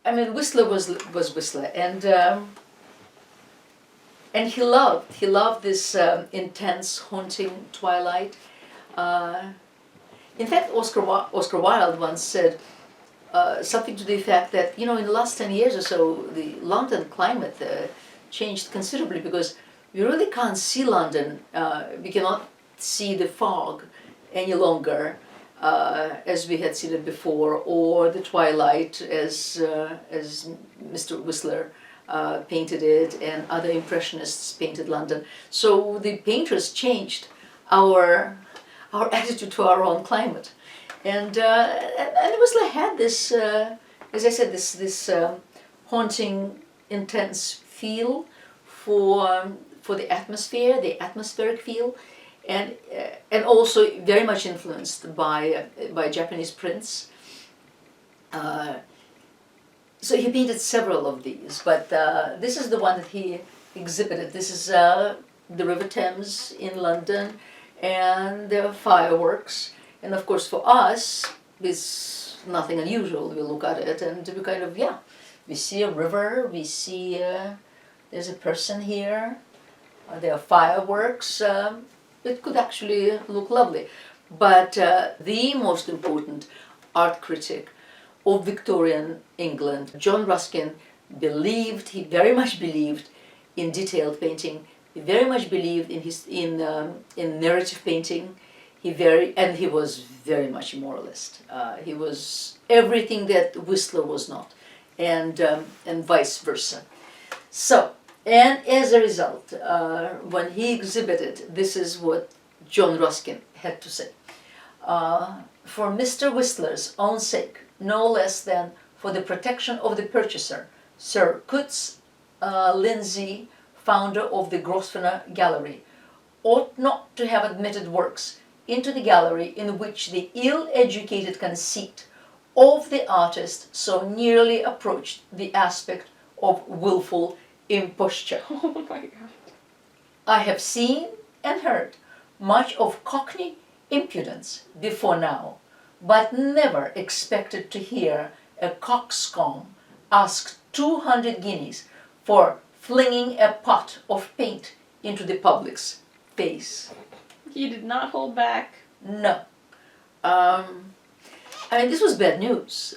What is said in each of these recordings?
I mean, Whistler was Whistler, and he loved this intense, haunting twilight. In fact, Oscar Wilde once said something to the effect that, in the last 10 years or so, the London climate changed considerably, because we really can't see London. We cannot see the fog any longer as we had seen it before, or the twilight as Mr. Whistler painted it, and other impressionists painted London. So the painters changed our attitude to our own climate, and Whistler had this, as I said, this haunting, intense feel for the atmosphere, the atmospheric feel, and also very much influenced by Japanese prints. So he painted several of these, but this is the one that he exhibited. This is the River Thames in London, and there are fireworks. And of course, for us, it's nothing unusual. We look at it and we kind of, we see a river, we see there's a person here, there are fireworks. It could actually look lovely. But the most important art critic of Victorian England, John Ruskin, he very much believed in detailed painting. He very much believed in narrative painting. He was very much a moralist. He was everything that Whistler was not, and vice versa. So, and as a result, when he exhibited, this is what John Ruskin had to say. For Mr. Whistler's own sake, no less than for the protection of the purchaser, Sir Coutts Lindsay, founder of the Grosvenor Gallery, ought not to have admitted works into the gallery in which the ill-educated conceit of the artist so nearly approached the aspect of willful imposture. Oh my God. I have seen and heard much of Cockney impudence before now, but never expected to hear a coxcomb ask 200 guineas for flinging a pot of paint into the public's face. He did not hold back. No. I mean, this was bad news,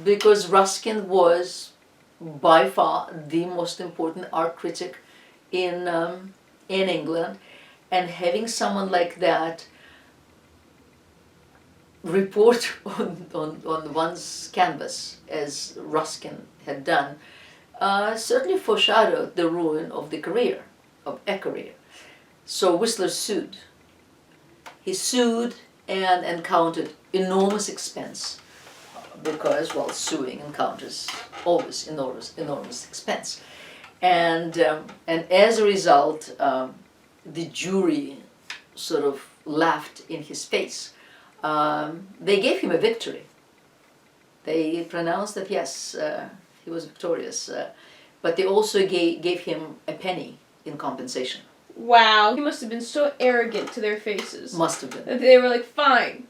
because Ruskin was by far the most important art critic in England, and having someone like that report on one's canvas, as Ruskin had done, certainly foreshadowed the ruin of a career. So Whistler sued. He sued and encountered enormous expense, because, suing encounters always enormous expense. And as a result, the jury sort of laughed in his face. They gave him a victory. They pronounced that, yes, he was victorious, but they also gave him a penny in compensation. Wow, he must have been so arrogant to their faces. Must have been. That they were like, fine,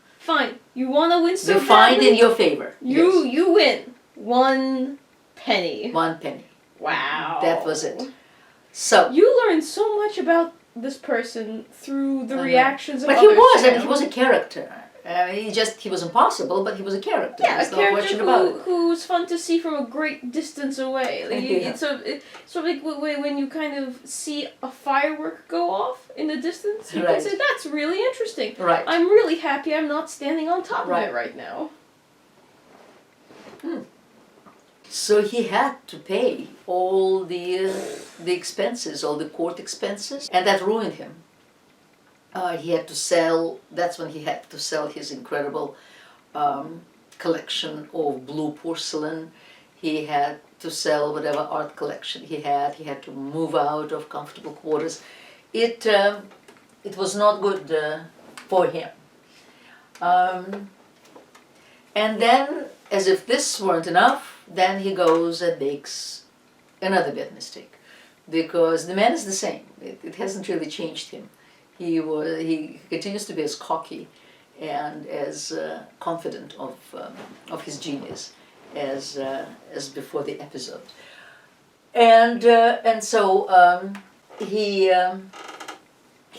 you want to win so They find in your favor. You win. 1 penny. 1 penny. Wow. That was it. So you learned so much about this person through the reactions of others. But he was a character. He was impossible, but he was a character. Yeah, There's a no question about character who's fun to see from a great distance away. Like, it's sort of like when you kind of see a firework go off in the distance, you can say, that's really interesting. Right. I'm really happy I'm not standing on top of it right now. So he had to pay all the expenses, all the court expenses, and that ruined him. He had to sell, that's when he had to sell his incredible collection of blue porcelain. He had to sell whatever art collection he had. He had to move out of comfortable quarters. It was not good for him. And then, as if this weren't enough, then he goes and makes another bad mistake. Because the man is the same. It hasn't really changed him. He continues to be as cocky and as confident of his genius as before the episode. And so he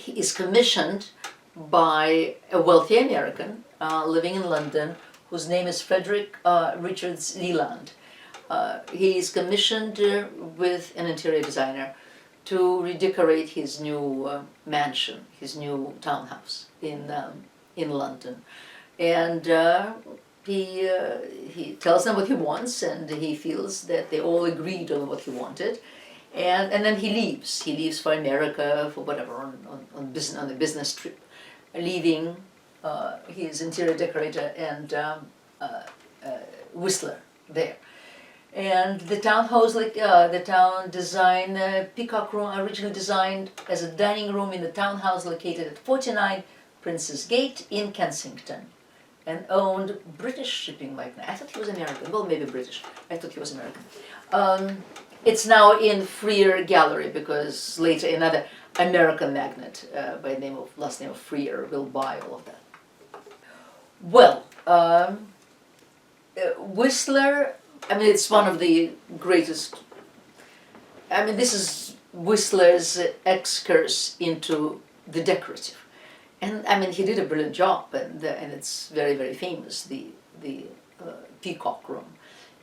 is commissioned by a wealthy American living in London, whose name is Frederick Richards Leland. He is commissioned with an interior designer to redecorate his new mansion, his new townhouse in London, and he tells them what he wants, and he feels that they all agreed on what he wanted, and then he leaves. He leaves for America for whatever on a business trip, leaving his interior decorator and Whistler there. And the townhouse, the town design, Peacock Room, originally designed as a dining room in the townhouse located at 49 Prince's Gate in Kensington, and owned British shipping magnate. I thought he was American. Well, maybe British. I thought he was American. It's now in Freer Gallery because later another American magnate by the last name of Freer will buy all of that. Well, Whistler. I mean, it's one of the greatest. I mean, this is Whistler's excursus into the decorative, and I mean, he did a brilliant job, and it's very, very famous. The Peacock Room,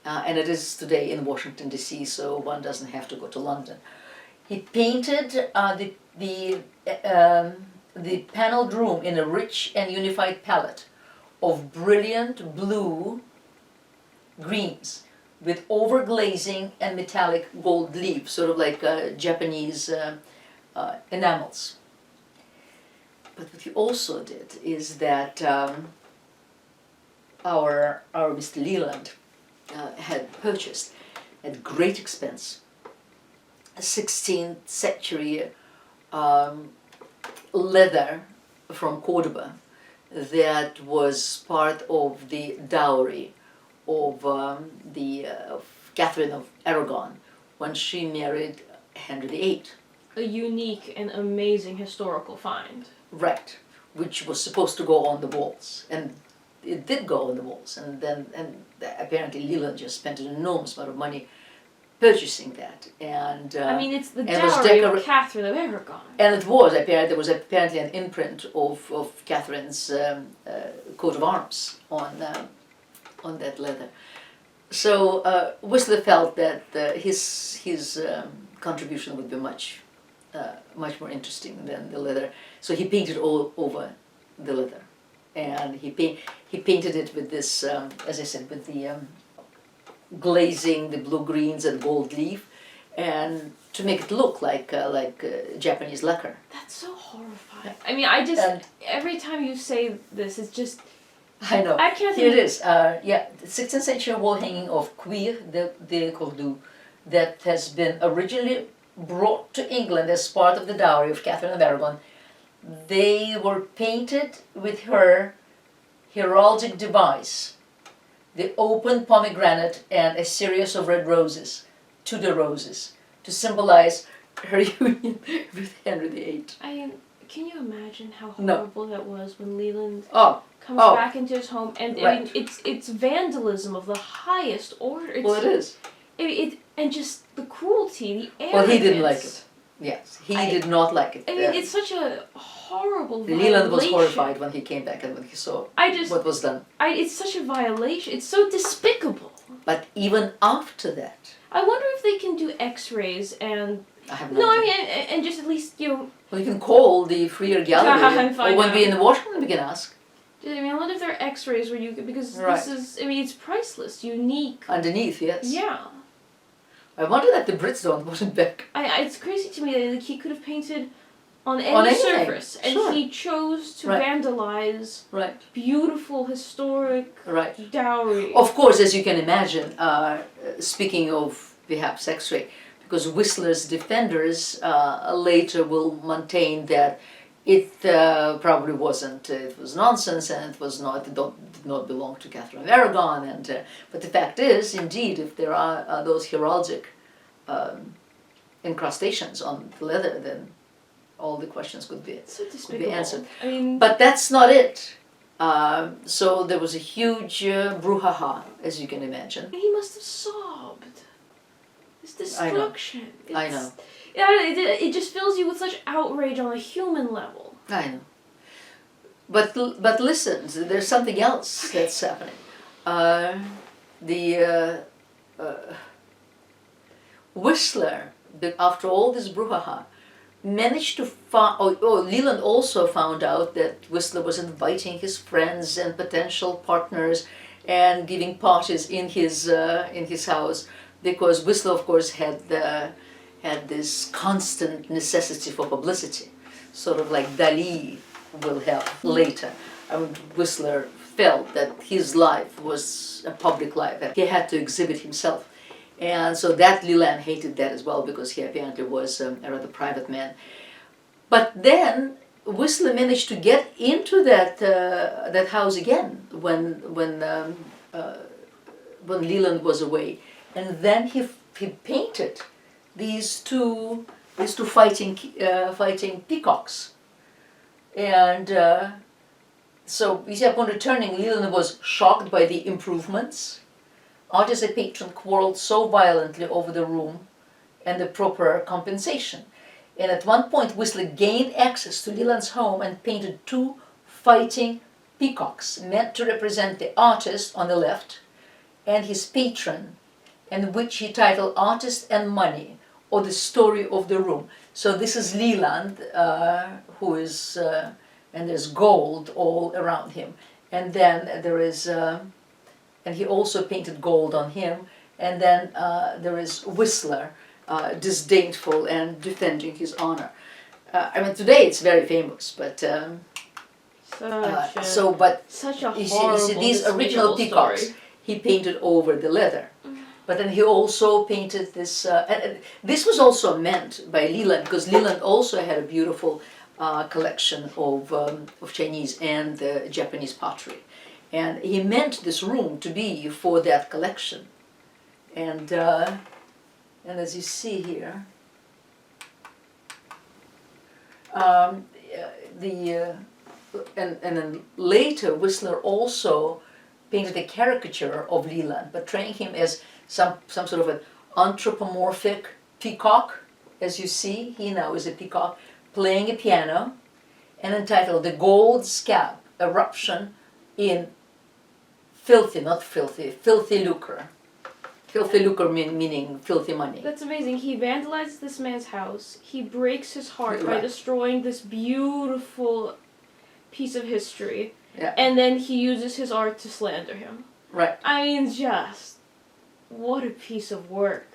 and it is today in Washington D.C., so one doesn't have to go to London. He painted the paneled room in a rich and unified palette of brilliant blue greens, with overglazing and metallic gold leaf, sort of like Japanese enamels. But what he also did is that our Mr. Leland had purchased at great expense a 16th century leather from Cordoba that was part of the dowry of Catherine of Aragon when she married Henry VIII. A unique and amazing historical find. Right, which was supposed to go on the walls, and it did go on the walls, and apparently Leland just spent an enormous amount of money purchasing that, and I mean, it's the dowry of Catherine of Aragon. And it was apparently there was apparently an imprint of Catherine's coat of arms on that leather. So Whistler felt that his contribution would be much more interesting than the leather. So he painted all over the leather, and he painted it with this, as I said, with the glazing, the blue greens and gold leaf, and to make it look like Japanese lacquer. That's so horrifying. I mean, every time you say this, it's just. I know. I can't. Here it is. The 16th century wall hanging of Cuir de Cordoue that has been originally brought to England as part of the dowry of Catherine of Aragon. They were painted with her heraldic device, the open pomegranate and a series of red roses, Tudor roses, to symbolize her union with Henry VIII. I mean, can you imagine how horrible that was when Leland comes back into his home? And right. I mean, it's vandalism of the highest order. Well, it is. And just the cruelty, the arrogance. Well, he didn't like it. Yes, he did not like it. I mean, it's such a horrible violation. Leland was horrified when he came back and when he saw what was done. It's such a violation. It's so despicable. But even after that, I wonder if they can do X-rays and. I have no idea. I mean, and just at least Well, you can call the Freer Gallery, or when we're in Washington, we can ask. I mean, I wonder if there are X-rays where you could, because right. this is. I mean, it's priceless, unique. Underneath, yes. Yeah. I wonder that the Brits don't want it back. It's crazy to me that he could have painted on any surface, and he chose to vandalize beautiful historic dowry. Of course, as you can imagine, speaking of perhaps X-ray, because Whistler's defenders later will maintain that it probably wasn't. It was nonsense, and it was not. It did not belong to Catherine of Aragon. But the fact is, indeed, if there are those heraldic incrustations on the leather, then all the questions could be answered. I mean, but that's not it. So there was a huge brouhaha, as you can imagine. He must have sobbed. This destruction. I know. Yeah, it just fills you with such outrage on a human level. I know. But listen, there's something else that's happening. Whistler, after all this brouhaha, managed to find. Leland also found out that Whistler was inviting his friends and potential partners and giving parties in his house, because Whistler, of course, had this constant necessity for publicity, sort of like Dali will have later. I mean, Whistler felt that his life was a public life and he had to exhibit himself. And so that Leland hated that as well, because he apparently was a rather private man. But then Whistler managed to get into that house again when Leland was away, and then he painted these two fighting peacocks. And so you see, upon returning, Leland was shocked by the improvements. Artist and patron quarreled so violently over the room and the proper compensation. And at one point, Whistler gained access to Leland's home and painted two fighting peacocks, meant to represent the artist on the left and his patron, and which he titled Artist and Money, or the Story of the Room. So this is Leland, who is, and there's gold all around him. And then there is, and he also painted gold on him. And then there is Whistler, disdainful and defending his honor. I mean, today it's very famous, but such a you horrible, see these original peacocks story. He painted over the leather. But then he also painted this, and this was also meant by Leland, because Leland also had a beautiful collection of Chinese and Japanese pottery. And he meant this room to be for that collection. And as you see here, and then later Whistler also painted a caricature of Leland, portraying him as some sort of an anthropomorphic peacock. As you see, he now is a peacock playing a piano, and entitled "The Gold Scab Eruption in Filthy Lucre." Filthy lucre meaning filthy money. That's amazing. He vandalizes this man's house. He breaks his heart by Right. destroying this beautiful piece of history. Yeah. And then he uses his art to slander him. Right. I mean, just what a piece of work.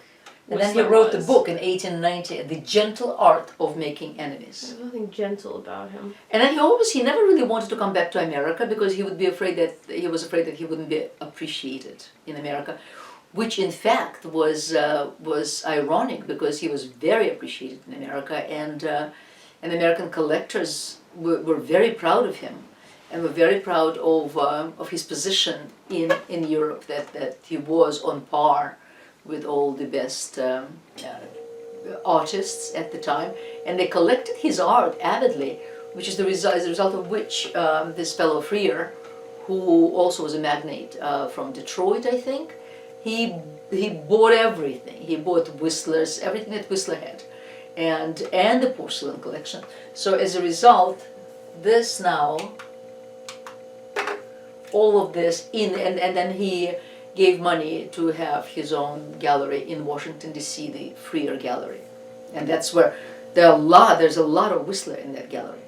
And then he Whistler wrote the was. book in 1890, The Gentle Art of Making Enemies. There's nothing gentle about him. And then he never really wanted to come back to America, because he was afraid that he wouldn't be appreciated in America, which in fact was ironic, because he was very appreciated in America, and American collectors were very proud of him, and were very proud of his position in Europe, that he was on par with all the best artists at the time, and they collected his art avidly, which is as a result of which this fellow Freer, who also was a magnate from Detroit, I think, he bought everything. He bought Whistler's, everything that Whistler had, and the porcelain collection. So as a result, this now, all of this and then he gave money to have his own gallery in Washington, D.C., the Freer Gallery. And that's where there's a lot of Whistler in that gallery.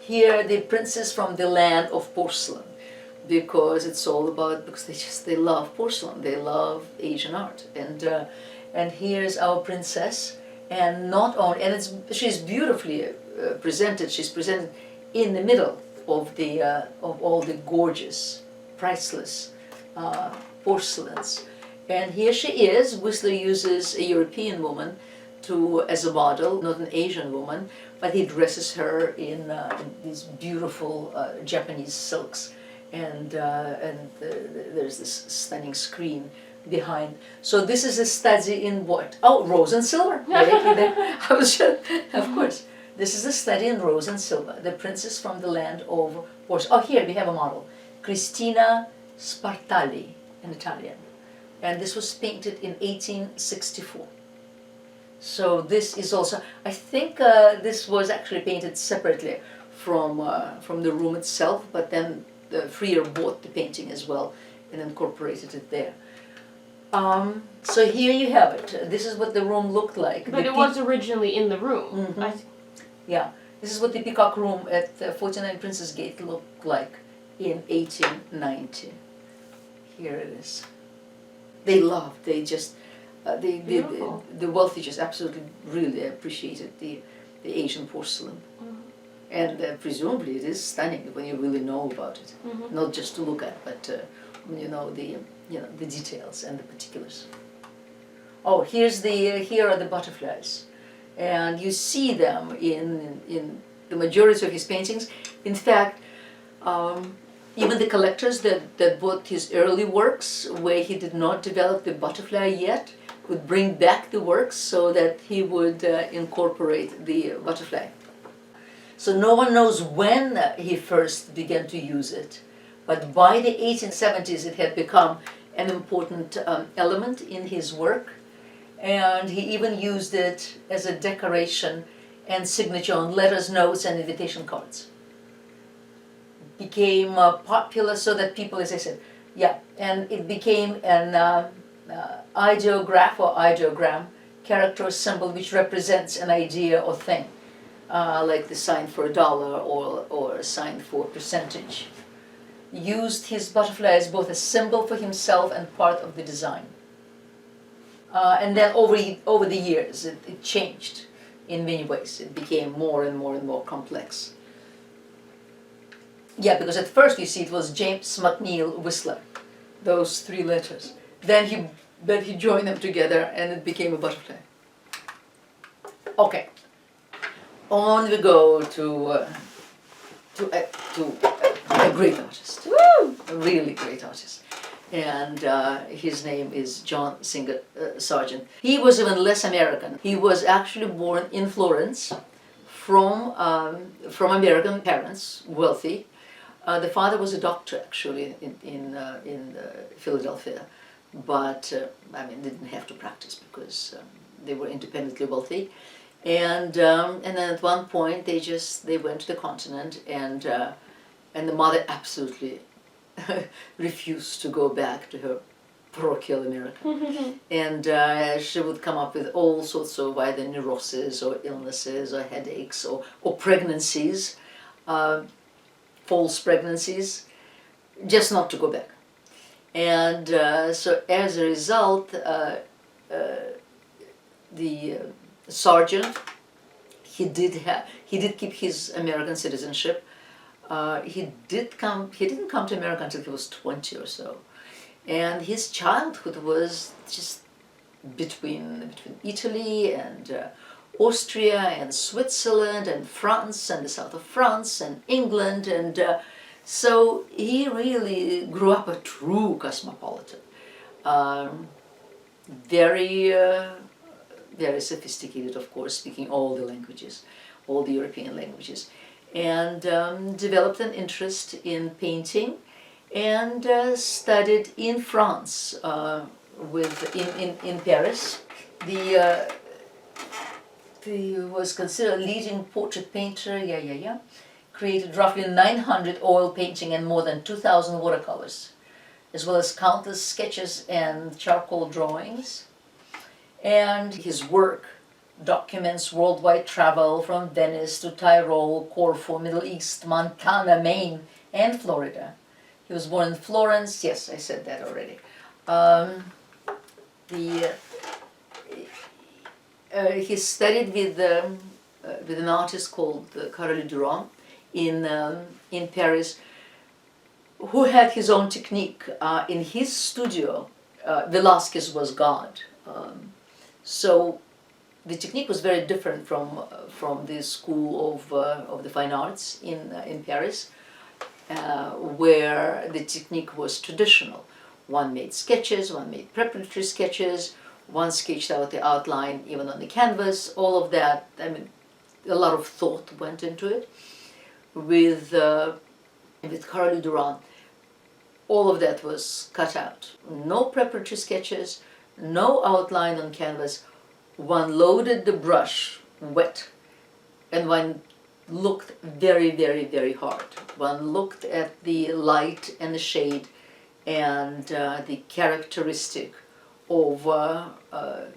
Here, the Princess from the Land of Porcelain, because it's all about, because they love porcelain, they love Asian art. And here's our princess, and not only, and she's beautifully presented. She's presented in the middle of all the gorgeous, priceless porcelains. And here she is. Whistler uses a European woman as a model, not an Asian woman, but he dresses her in these beautiful Japanese silks, and there's this stunning screen behind. So this is a study in what? Oh, rose and silver. I was sure, of course. This is a study in rose and silver, the princess from the land of Portia. Oh, here we have a model, Cristina Spartali in Italian. And this was painted in 1864. So this is also, I think this was actually painted separately from the room itself, but then the Freer bought the painting as well and incorporated it there. So here you have it. This is what the room looked like. But it was originally in the room. Mm-hmm. Yeah, this is what the Peacock Room at 49 Princess Gate looked like in 1890. Here it is. They loved, they just, the wealthy just absolutely really appreciated the Asian porcelain. And presumably it is stunning when you really know about it. Not just to look at, but when you know the details and the particulars. Oh, here are the butterflies. And you see them in the majority of his paintings. In fact, even the collectors that bought his early works, where he did not develop the butterfly yet, would bring back the works so that he would incorporate the butterfly. So no one knows when he first began to use it, but by the 1870s it had become an important element in his work, and he even used it as a decoration and signature on letters, notes, and invitation cards. Became popular so that people, as I said, and it became an ideograph or ideogram, character or symbol which represents an idea or thing, like the sign for $1 or a sign for percentage. Used his butterfly as both a symbol for himself and part of the design. And then over the years it changed in many ways. It became more and more complex. Yeah, because at first you see it was James McNeill Whistler, those 3 letters. Then he joined them together and it became a butterfly. Okay, on we go to a great artist. Woo! A really great artist. And his name is John Singer Sargent. He was even less American. He was actually born in Florence from American parents, wealthy. The father was a doctor actually in Philadelphia, but I mean, they didn't have to practice because they were independently wealthy. And then at one point they went to the continent, and the mother absolutely refused to go back to her parochial America. And she would come up with all sorts of either neuroses or illnesses or headaches or pregnancies, false pregnancies, just not to go back. And so as a result, the Sargent, he did keep his American citizenship. He didn't come to America until he was 20 or so, and his childhood was just between Italy and Austria and Switzerland and France and the south of France and England, and so he really grew up a true cosmopolitan, very sophisticated, of course, speaking all the languages, all the European languages, and developed an interest in painting, and studied in France, in Paris. He was considered a leading portrait painter. Created roughly 900 oil painting and more than 2,000 watercolors, as well as countless sketches and charcoal drawings. And his work documents worldwide travel from Venice to Tyrol, Corfu, Middle East, Montana, Maine, and Florida. He was born in Florence. Yes, I said that already. He studied with an artist called Caroline Durand in Paris, who had his own technique. In his studio, Velázquez was God. So the technique was very different from the school of the fine arts in Paris, where the technique was traditional. One made sketches, one made preparatory sketches, one sketched out the outline even on the canvas, all of that. I mean, a lot of thought went into it. With Caroline Durand, all of that was cut out. No preparatory sketches, no outline on canvas. One loaded the brush wet, and one looked very, very, very hard. One looked at the light and the shade and the characteristic of what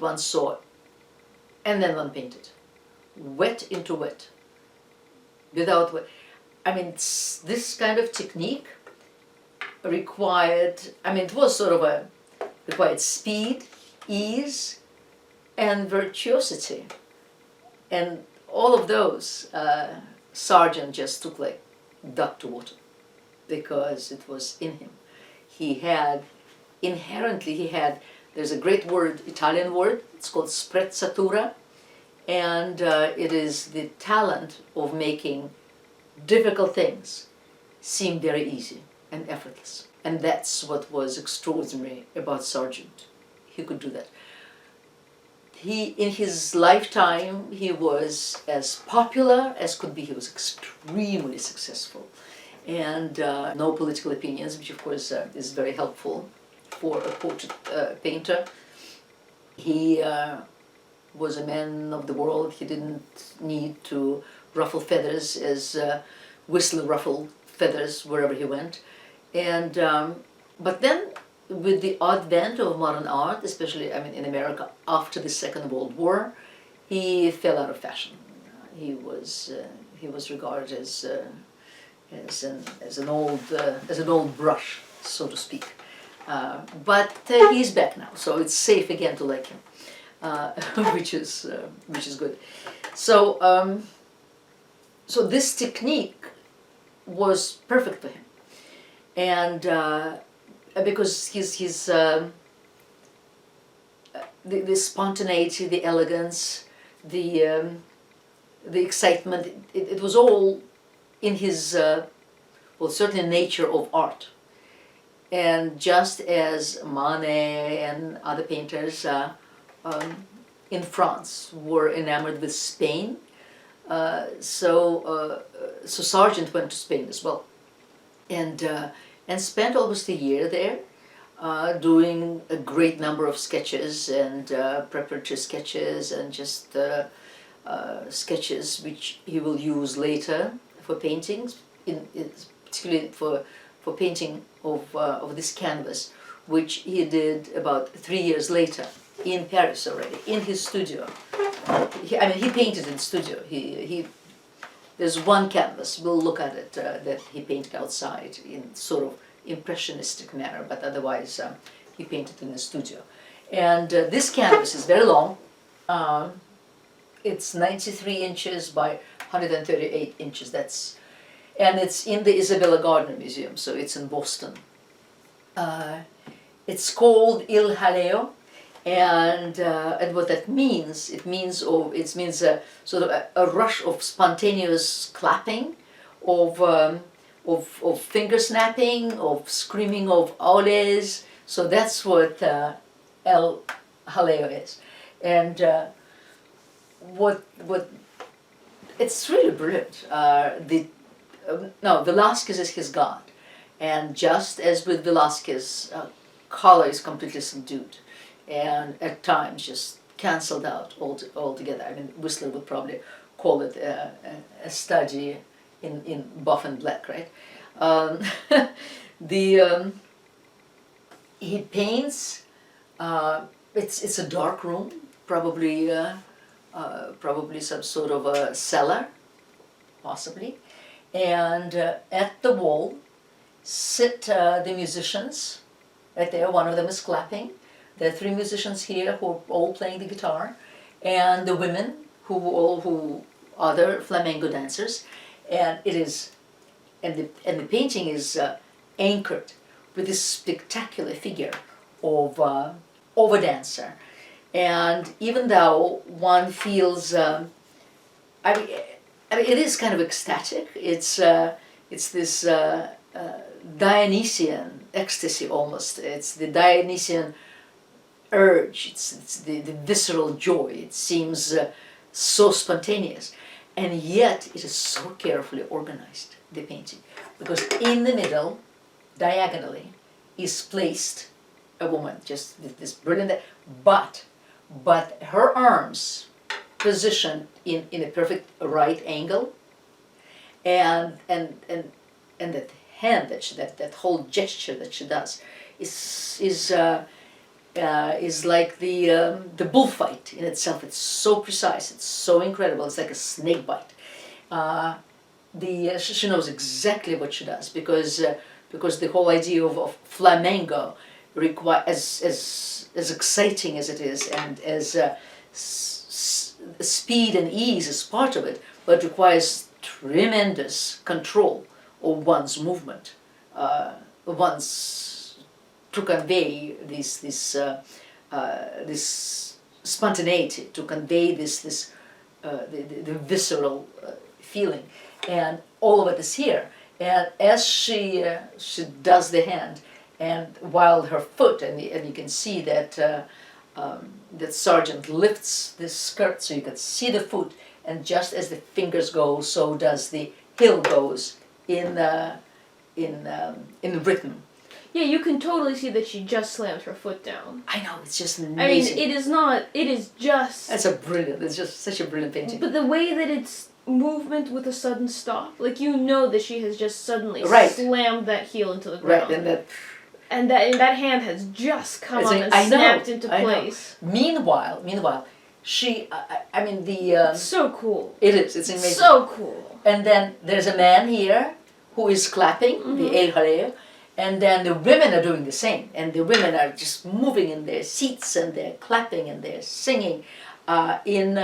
one saw, and then one painted, wet into wet, without wet. I mean, this kind of technique required, I mean, it was sort of required speed, ease, and virtuosity. And all of those, Sargent just took like duck to water, because it was in him. He had, inherently, there's a great word, Italian word, it's called sprezzatura, and it is the talent of making difficult things seem very easy and effortless. And that's what was extraordinary about Sargent. He could do that. In his lifetime, he was as popular as could be. He was extremely successful. And no political opinions, which of course is very helpful for a portrait painter. He was a man of the world. He didn't need to ruffle feathers as Whistler ruffled feathers wherever he went. And but then, with the advent of modern art, especially in America after the Second World War, he fell out of fashion. He was regarded as an old brush, so to speak. But he's back now, so it's safe again to like him, which is good. So so this technique was perfect for him, and because the spontaneity, the elegance, the excitement, it was all in his certainly nature of art. And just as Manet and other painters in France were enamored with Spain, so Sargent went to Spain as well, and spent almost a year there, doing a great number of sketches and preparatory sketches and just sketches which he will use later for paintings, particularly for painting of this canvas, which he did about 3 years later in Paris already, in his studio. He painted in studio. There's one canvas, we'll look at it, that he painted outside in sort of impressionistic manner, but otherwise he painted in the studio. And this canvas is very long. It's 93 inches by 138 inches. And it's in the Isabella Gardner Museum, so it's in Boston. It's called Il Jaleo, and what that means, it means sort of a rush of spontaneous clapping, of finger snapping, of screaming of oles. So that's what El Jaleo is, and what it's really brilliant. Velázquez is his god, and just as with Velázquez, color is completely subdued, and at times just cancelled out altogether. Whistler would probably call it a study in buff and black, right? He paints. It's a dark room, probably some sort of a cellar, possibly. And at the wall sit the musicians. Right there, one of them is clapping. There are 3 musicians here who are all playing the guitar, and the women who other flamenco dancers. And the painting is anchored with this spectacular figure of a dancer. And even though one feels, it is kind of ecstatic. It's this Dionysian ecstasy almost. It's the Dionysian urge. It's the visceral joy. It seems so spontaneous. And yet it is so carefully organized, the painting. Because in the middle, diagonally, is placed a woman, just with this brilliant, but her arms positioned in a perfect right angle, and that hand, that whole gesture that she does is like the bullfight in itself. It's so precise, it's so incredible. It's like a snake bite. She knows exactly what she does, because the whole idea of flamenco as exciting as it is, and as speed and ease is part of it, but requires tremendous control of one's movement, to convey this spontaneity, to convey the visceral feeling, and all of it is here. And as she does the hand, and while her foot, and you can see that that Sargent lifts this skirt so you can see the foot, and just as the fingers go, so does the heel goes in rhythm. Yeah, you can totally see that she just slammed her foot down. I know, it's just amazing. I mean, it is just... It's just such a brilliant painting. But the way that it's movement with a sudden stop, like you know that she has just suddenly slammed that heel into the ground. Right, and that hand has just come up and snapped into place. Meanwhile, she, I mean it's so cool. It's amazing. So cool. And then there's a man here who is clapping, the El Jaleo, and then the women are doing the same, and the women are just moving in their seats, and they're clapping, and they're singing, and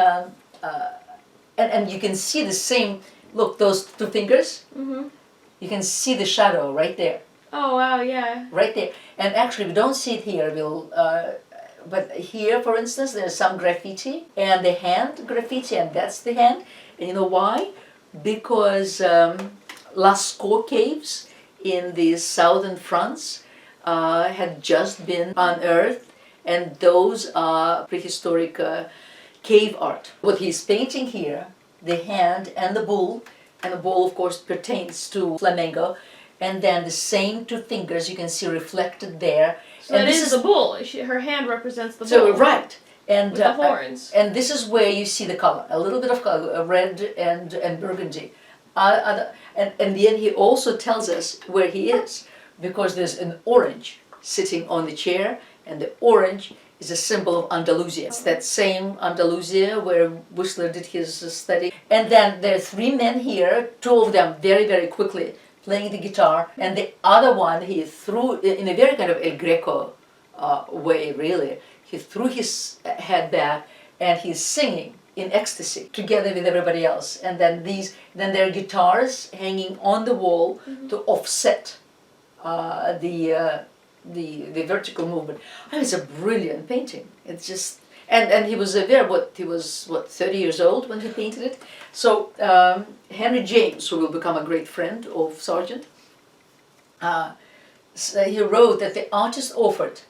you can see the same, look, those two fingers, you can see the shadow right there. Oh wow, yeah. Right there. And actually we don't see it here, but here, for instance, there's some graffiti, and the hand graffiti, and that's the hand. And you know why? Because Lascaux caves in the southern France had just been unearthed, and those are prehistoric cave art. What he's painting here, the hand and the bull of course pertains to flamenco, and then the same two fingers you can see reflected there. So and this is the bull. Her hand represents the bull. So right, and with the horns. And this is where you see the color, a little bit of color, red and burgundy. And then he also tells us where he is, because there's an orange sitting on the chair, and the orange is a symbol of Andalusia. It's that same Andalusia where Whistler did his study. And then there are three men here, two of them very, very quickly playing the guitar, and the other one he threw, in a very kind of El Greco way really, he threw his head back and he's singing in ecstasy together with everybody else. And then there are guitars hanging on the wall to offset the vertical movement. I mean, it's a brilliant painting. It's just, and he was 30 years old when he painted it. So Henry James, who will become a great friend of Sargent, he wrote that the artist offered,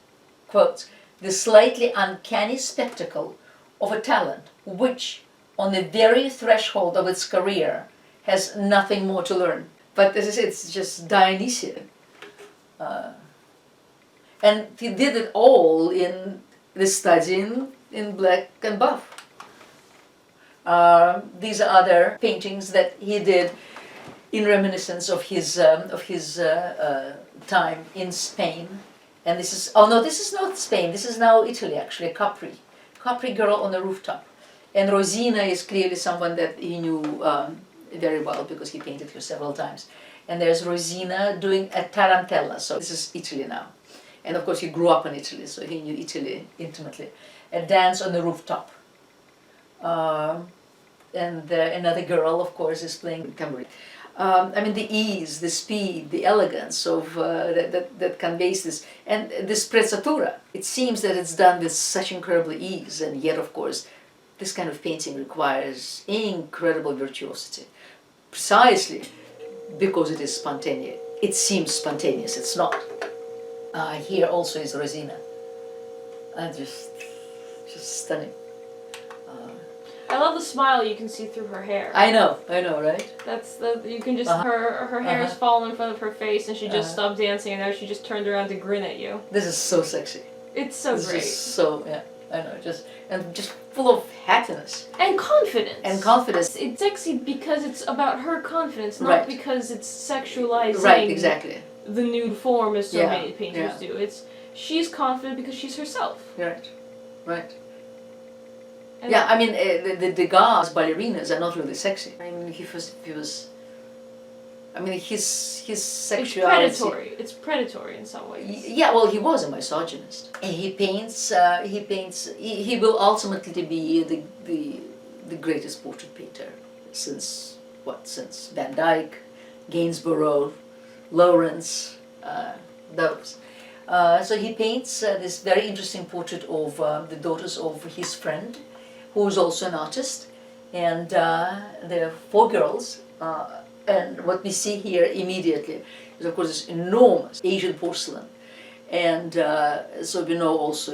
quote, the slightly uncanny spectacle of a talent which, on the very threshold of its career, has nothing more to learn. But as I said, it's just Dionysian. And he did it all in the study in black and buff. These are other paintings that he did in reminiscence of his time in Spain. And this is, oh no, this is not Spain, this is now Italy actually, Capri girl on the rooftop. And Rosina is clearly someone that he knew very well, because he painted her several times. And there's Rosina doing a tarantella, so this is Italy now. And of course he grew up in Italy, so he knew Italy intimately. A dance on the rooftop. And another girl, of course, is playing tambourine. I mean, the ease, the speed, the elegance of that conveys this, and the sprezzatura. It seems that it's done with such incredible ease, and yet, of course, this kind of painting requires incredible virtuosity, precisely because it is spontaneous. It seems spontaneous. It's not. Here also is Rosina. Just stunning. I love the smile you can see through her hair. I know, right? That's you can just her hair is falling in front of her face, and she just stopped dancing, and now she just turned around to grin at you. This is so sexy. It's so This great. is so I know, just full of happiness And confidence. and confidence. It's sexy because it's about her confidence, not Right. because it's sexualizing Right, exactly. the nude form as so Yeah, many painters do. She's confident because she's herself. Right, right. And Yeah, I mean, the Degas ballerinas are not really sexy. I mean, his it's sexuality. predatory. It's predatory in some ways. Yeah, well, he was a misogynist. He paints. He will ultimately be the greatest portrait painter since Van Dyck, Gainsborough, Lawrence, those. So he paints this very interesting portrait of the daughters of his friend, who is also an artist, and there are 4 girls. And what we see here immediately is, of course, this enormous Asian porcelain. And so we know also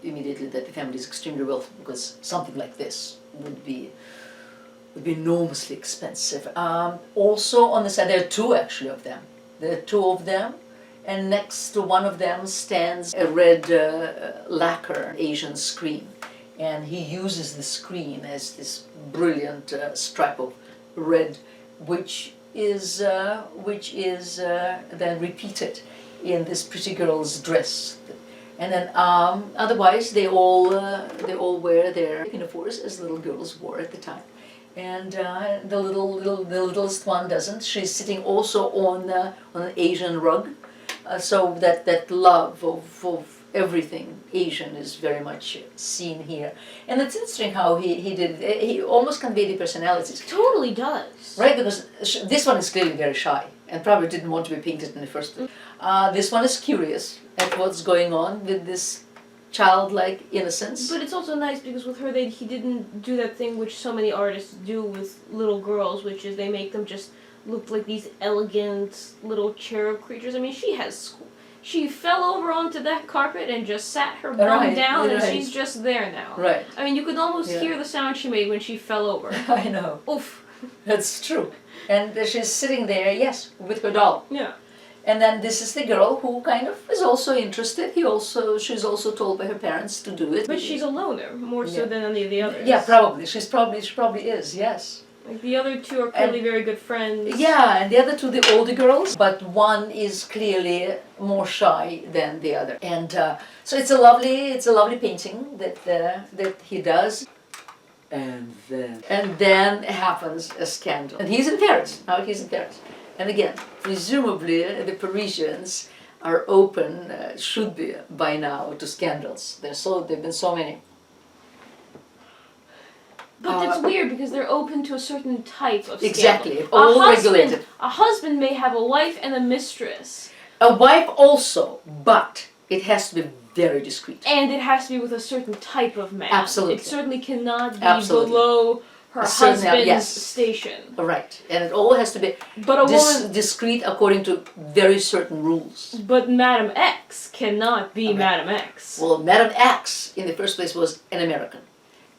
immediately that the family is extremely wealthy, because something like this would be enormously expensive. Also on the side, there are 2 actually of them. There are 2 of them, and next to one of them stands a red lacquer Asian screen. And he uses the screen as this brilliant stripe of red, which is then repeated in this pretty girl's dress. And then otherwise they all wear their pinafores as little girls wore at the time. And the littlest one doesn't. She's sitting also on an Asian rug, so that love of everything Asian is very much seen here. And it's interesting how he did it. He almost conveyed the personalities. Totally does. Right, because this one is clearly very shy and probably didn't want to be painted in the first place. This one is curious at what's going on with this childlike innocence. But it's also nice because with her, he didn't do that thing which so many artists do with little girls, which is they make them just look like these elegant little cherub creatures. I mean, she fell over onto that carpet and just sat her bum down, and she's just there now. Right. I mean, you could almost hear the sound she made when she fell over. I know. Oof. That's true. And she's sitting there, yes, with her doll. Yeah. And then this is the girl who kind of is also interested. She's also told by her parents to do it. But she's a loner, more so than any of the others. Yeah, probably. She probably is, yes. Like the other 2 are clearly very good friends. Yeah, and the other 2, the older girls, but one is clearly more shy than the other. And so it's a lovely painting that he does. And then happens a scandal. And he's in Paris. Now he's in Paris. And again, presumably the Parisians are open, should be by now, to scandals. There've been so many. But it's weird because they're open to a certain type of scandal. Exactly, all regulated. A husband may have a wife and a mistress. A wife also, but it has to be very discreet. And it has to be with a certain type of man. Absolutely. It certainly cannot be Absolutely. below her husband's station. Right, and it all has to be discreet according to very certain rules. But Madame X cannot be Madame X. Well, Madame X, in the first place, was an American.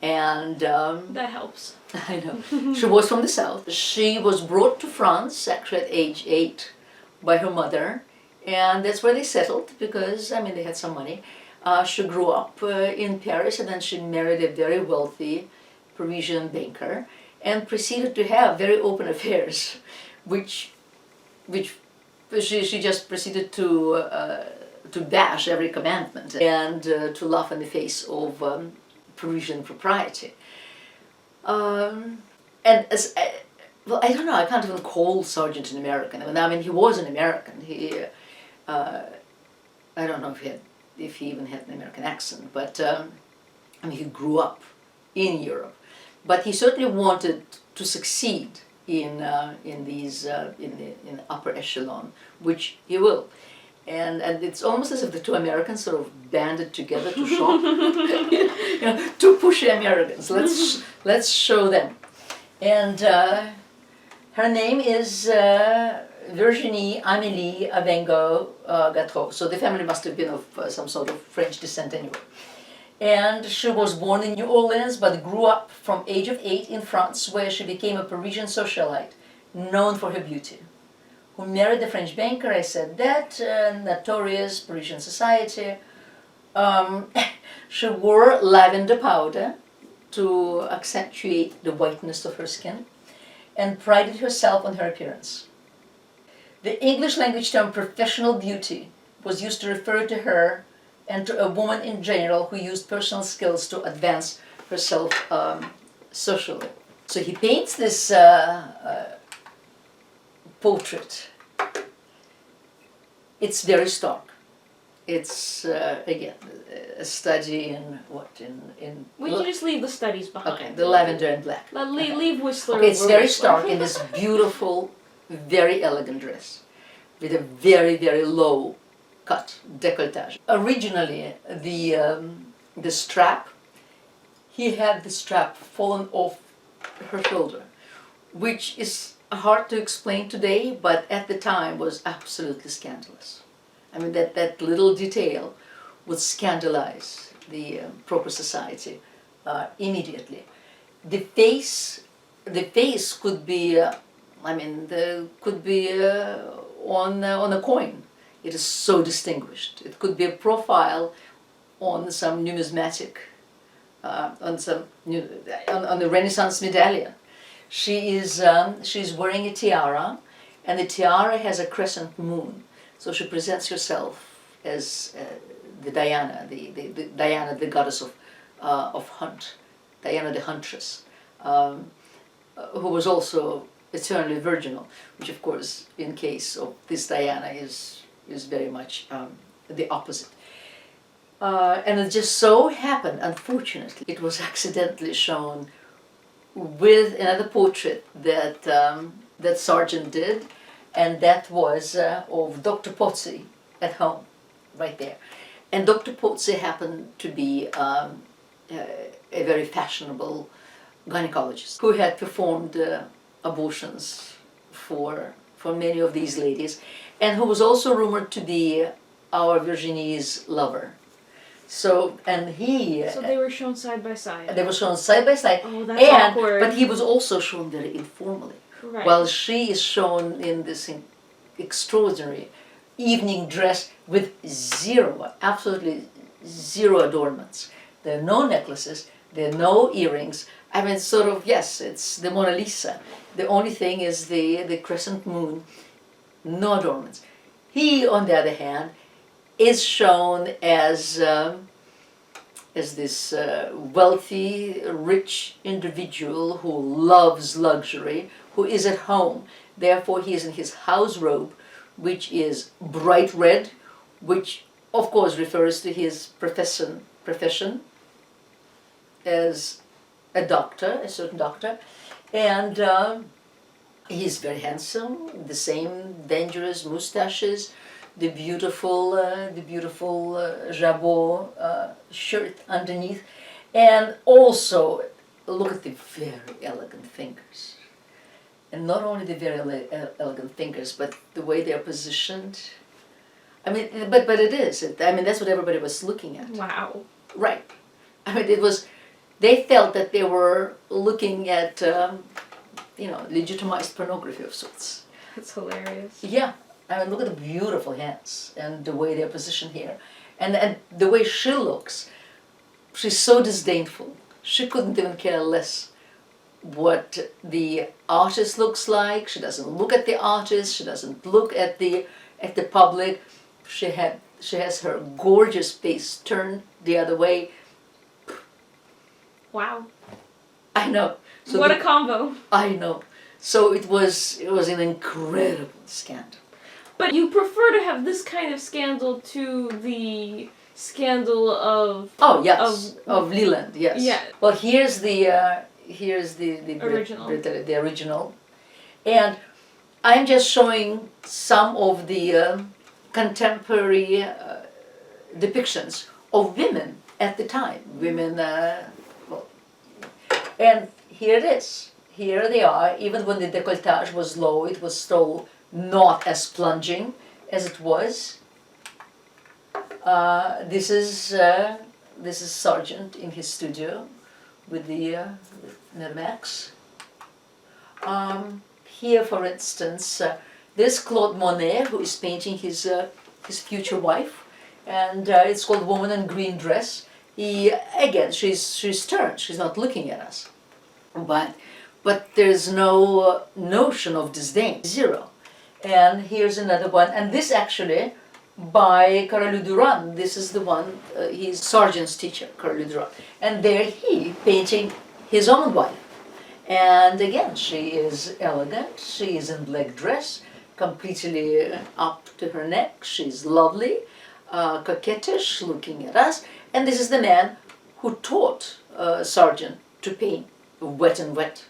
And that helps. I know. She was from the south. She was brought to France, actually at age 8, by her mother. And that's where they settled because, they had some money. She grew up in Paris, and then she married a very wealthy Parisian banker and proceeded to have very open affairs, which she just proceeded to bash every commandment and to laugh in the face of Parisian propriety. And as well, I don't know, I can't even call Sargent an American. He was an American. I don't know if he even had an American accent, but he grew up in Europe. But he certainly wanted to succeed in the upper echelon, which he will. And it's almost as if the 2 Americans sort of banded together to shop. 2 pushy Americans. Let's show them. And her name is Virginie Amélie Avengo Gautreau. So the family must have been of some sort of French descent anyway. And she was born in New Orleans, but grew up from age of 8 in France, where she became a Parisian socialite, known for her beauty. Who married a French banker, I said that, notorious Parisian society. She wore lavender powder to accentuate the whiteness of her skin, and prided herself on her appearance. The English language term professional beauty was used to refer to her and to a woman in general who used personal skills to advance herself socially. So he paints this portrait. It's very stark. It's again a study in what in. We can just leave the studies behind. Okay, the lavender and black. Leave Whistler. Okay, it's very Whistler. stark in this beautiful, very elegant dress with a very, very low cut décolletage. Originally, the strap, he had the strap fallen off her shoulder, which is hard to explain today, but at the time was absolutely scandalous. I mean, that little detail would scandalize the proper society immediately. The face could be, could be on a coin. It is so distinguished. It could be a profile on some numismatic, on the Renaissance medallion. She's wearing a tiara, and the tiara has a crescent moon. So she presents herself as the Diana, the Diana, the goddess of hunt, Diana the huntress, who was also eternally virginal, which of course, in case of this Diana, is very much the opposite. And it just so happened, unfortunately, it was accidentally shown with another portrait that Sargent did, and that was of Dr. Pozzi at home, right there. And Dr. Pozzi happened to be a very fashionable gynecologist who had performed abortions for many of these ladies, and who was also rumored to be our Virginie's lover. So they were shown side by side. They were shown side by side. Oh, that's awkward. But he was also shown very informally. Right. While she is shown in this extraordinary evening dress with absolutely zero adornments. There are no necklaces, there are no earrings. I mean, sort of, yes, it's the Mona Lisa. The only thing is the crescent moon, no adornments. He, on the other hand, is shown as this wealthy, rich individual who loves luxury, who is at home. Therefore, he is in his house robe, which is bright red, which of course refers to his profession as a doctor, a certain doctor, and he's very handsome. The same dangerous mustaches, the beautiful jabot shirt underneath, and also look at the very elegant fingers. And not only the very elegant fingers, but the way they are positioned. I mean, but it is. I mean, that's what everybody was looking at. Wow. Right. I mean, they felt that they were looking at, legitimized pornography of sorts. That's hilarious. Yeah. I mean, look at the beautiful hands and the way they're positioned here. And the way she looks, she's so disdainful. She couldn't even care less what the artist looks like. She doesn't look at the artist. She doesn't look at the public. She has her gorgeous face turned the other way. Wow. I know. So what a combo. I know. So it was an incredible scandal. But you prefer to have this kind of scandal to the scandal of... Oh yes, of Leland. Yes. Yeah. Well, here's the original. The original, and I'm just showing some of the contemporary depictions of women at the time. Women, and here it is. Here they are. Even when the décolletage was low, it was still not as plunging as it was. This is this is Sargent in his studio with the Max. Here, for instance, there's Claude Monet, who is painting his future wife, and it's called Woman in Green Dress. Again, she's stern, she's not looking at us, but there's no notion of disdain, zero. And here's another one, and this actually by Carolus Duran. This is the one, he's Sargent's teacher, Carolus Duran, and there he painting his own wife. And again, she is elegant, she is in black dress, completely up to her neck, she's lovely, coquettish, looking at us. And this is the man who taught Sargent to paint wet and wet,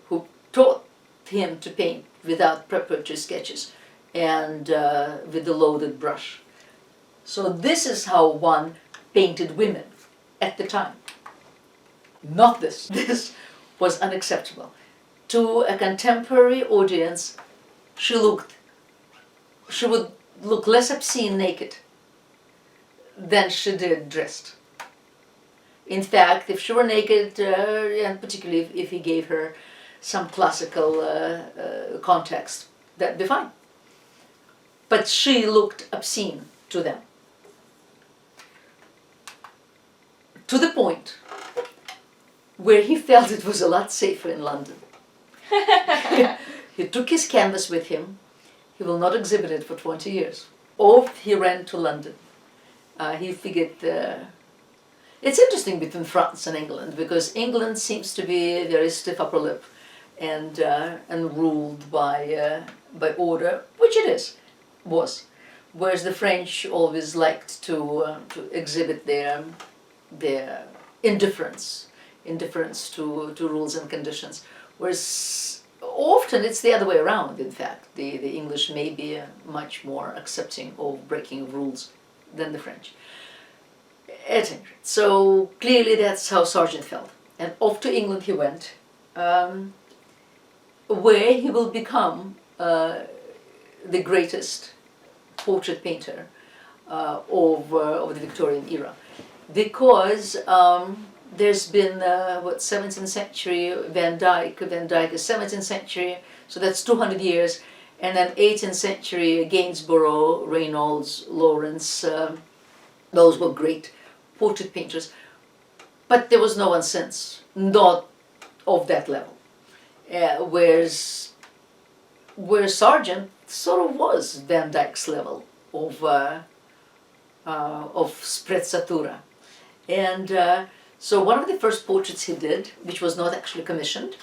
who taught him to paint without preparatory sketches and with the loaded brush. So this is how one painted women at the time. Not this. This was unacceptable. To a contemporary audience, she would look less obscene naked than she did dressed. In fact, if she were naked, and particularly if he gave her some classical context, that'd be fine. But she looked obscene to them. To the point where he felt it was a lot safer in London. He took his canvas with him. He will not exhibit it for 20 years. Off he ran to London. He figured, it's interesting between France and England, because England seems to be very stiff upper lip and ruled by order, which it was, whereas the French always liked to exhibit their indifference to rules and conditions, whereas often it's the other way around. In fact, the English may be much more accepting of breaking of rules than the French. At any rate, so clearly that's how Sargent felt. And off to England he went, where he will become the greatest portrait painter of the Victorian era. Because there's been, 17th century Van Dyck is 17th century, so that's 200 years, and then 18th century Gainsborough, Reynolds, Lawrence, those were great portrait painters, but there was no one since, not of that level. Whereas Sargent sort of was Van Dyck's level of sprezzatura. And so one of the first portraits he did, which was not actually commissioned,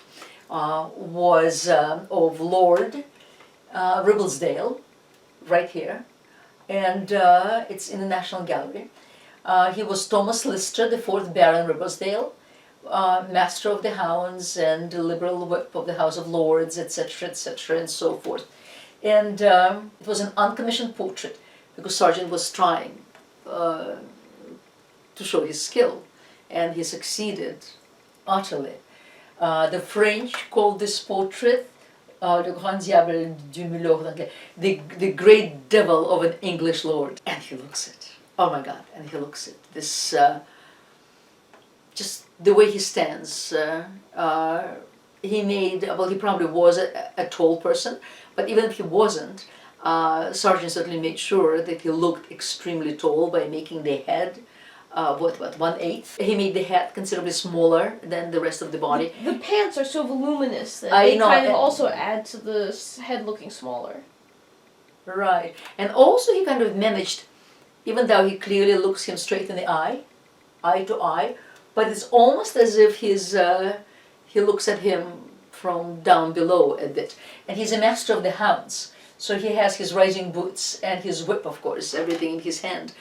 was of Lord Ribblesdale, right here, and it's in the National Gallery. He was Thomas Lister, the 4th Baron Ribblesdale, Master of the Hounds and Liberal Whip of the House of Lords, etc., and so forth. And it was an uncommissioned portrait because Sargent was trying to show his skill, and he succeeded utterly. The French called this portrait Le Grand Diable du Milord Anglais, the great devil of an English lord. And he looks it. Oh my God, and he looks it. This, just the way he stands, he made, well, he probably was a tall person, but even if he wasn't, Sargent certainly made sure that he looked extremely tall by making the head, 1/8. He made the head considerably smaller than the rest of the body. The pants are so voluminous that they kind of also add to the head looking smaller. Right, and also he kind of managed, even though he clearly looks him straight in the eye to eye, but it's almost as if he looks at him from down below a bit. And he's a master of the hounds, so he has his riding boots and his whip, of course, everything in his hand.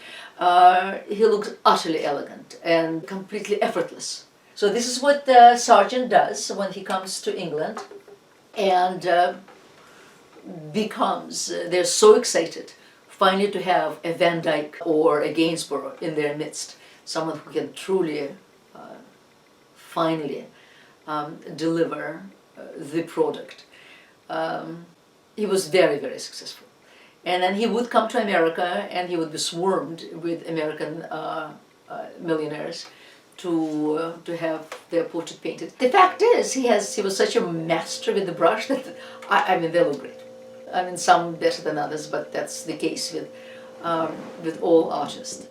He looks utterly elegant and completely effortless. So this is what Sargent does when he comes to England, and they're so excited finally to have a Van Dyck or a Gainsborough in their midst, someone who can truly, finally deliver the product. He was very, very successful. And then he would come to America and he would be swarmed with American millionaires to have their portrait painted. The fact is, he was such a master with the brush that I mean, they look great. I mean, some better than others, but that's the case with all artists.